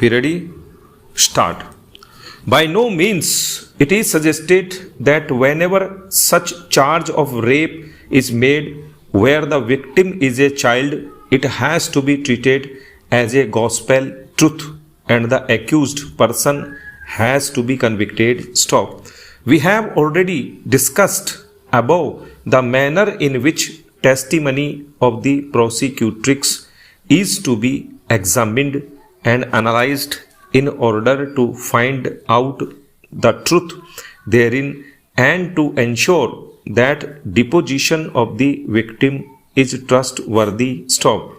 Be ready? Start. By no means it is suggested that whenever such charge of rape is made where the victim is a child, it has to be treated as a gospel truth and the accused person has to be convicted. Stop. We have already discussed above the manner in which testimony of the prosecutrix is to be examined and analyzed in order to find out the truth therein and to ensure that deposition of the victim is trustworthy. Stop.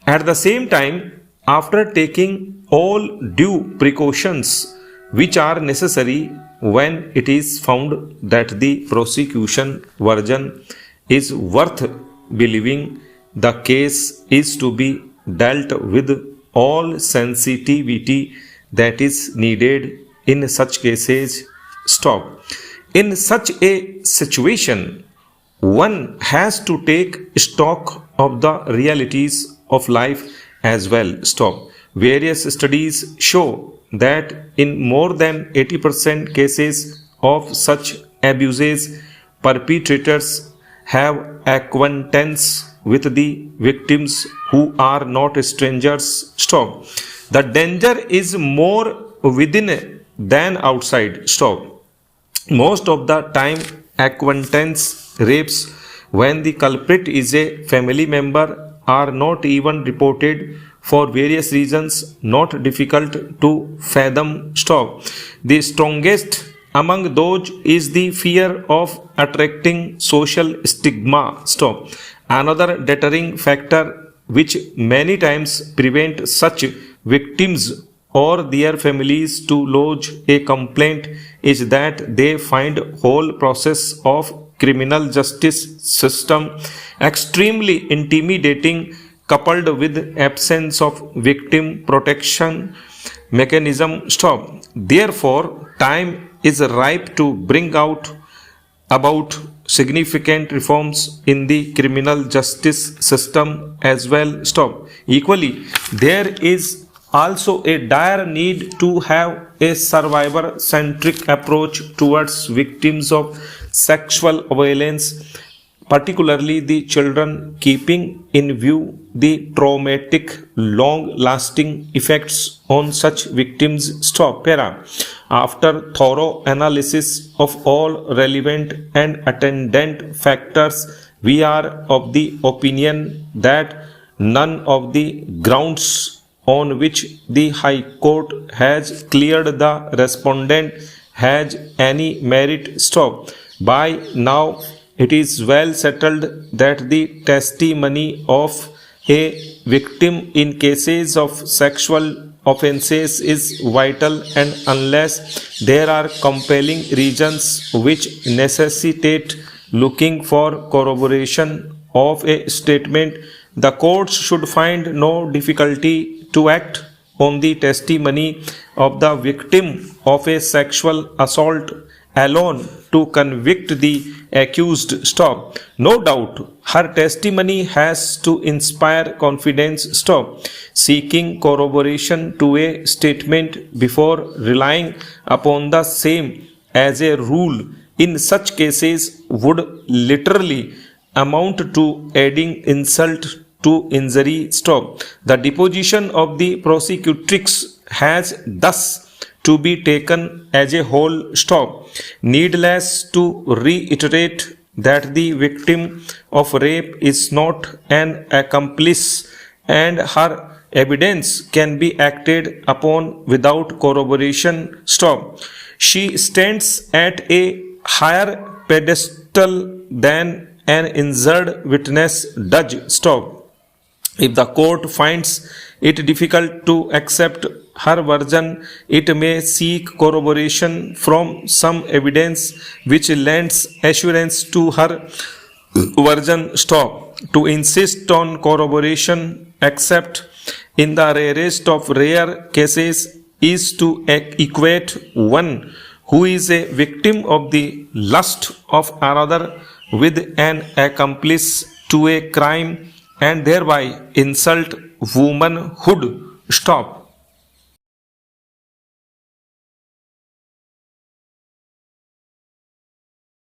At the same time, after taking all due precautions which are necessary when it is found that the prosecution version is worth believing, the case is to be dealt with all sensitivity that is needed in such cases. Stop. In such a situation, one has to take stock of the realities of life as well. Stop. Various studies show that in more than 80% cases of such abuses, perpetrators have acquaintance with the victims who are not strangers. Stop. The danger is more within than outside. Stop. Most of the time, acquaintance rapes when the culprit is a family member are not even reported for various reasons not difficult to fathom. Stop. The strongest among those is the fear of attracting social stigma. Stop. Another deterring factor which many times prevent such victims or their families to lodge a complaint is that they find whole process of criminal justice system extremely intimidating, coupled with absence of victim protection mechanism. Stop. Therefore, time is ripe to bring about significant reforms in the criminal justice system as well. Stop. Equally, there is also a dire need to have a survivor-centric approach towards victims of sexual violence, particularly the children, keeping in view the traumatic, long-lasting effects on such victims. Stop. Para. After thorough analysis of all relevant and attendant factors, we are of the opinion that none of the grounds on which the High Court has cleared the respondent has any merit. Stop. By now, it is well settled that the testimony of a victim in cases of sexual offenses is vital, and unless there are compelling reasons which necessitate looking for corroboration of a statement, the courts should find no difficulty to act on the testimony of the victim of a sexual assault alone to convict the accused. Stop. No doubt, her testimony has to inspire confidence. Stop. Seeking corroboration to a statement before relying upon the same as a rule in such cases would literally amount to adding insult to injury. Stop. The deposition of the prosecutrix has thus to be taken as a whole. Stop. Needless to reiterate that the victim of rape is not an accomplice and her evidence can be acted upon without corroboration. Stop. She stands at a higher pedestal than an injured witness does. Stop. If the court finds it difficult to accept her version, it may seek corroboration from some evidence which lends assurance to her version. Stop. To insist on corroboration, except in the rarest of rare cases, is to equate one who is a victim of the lust of another with an accomplice to a crime and thereby insult womanhood. Stop.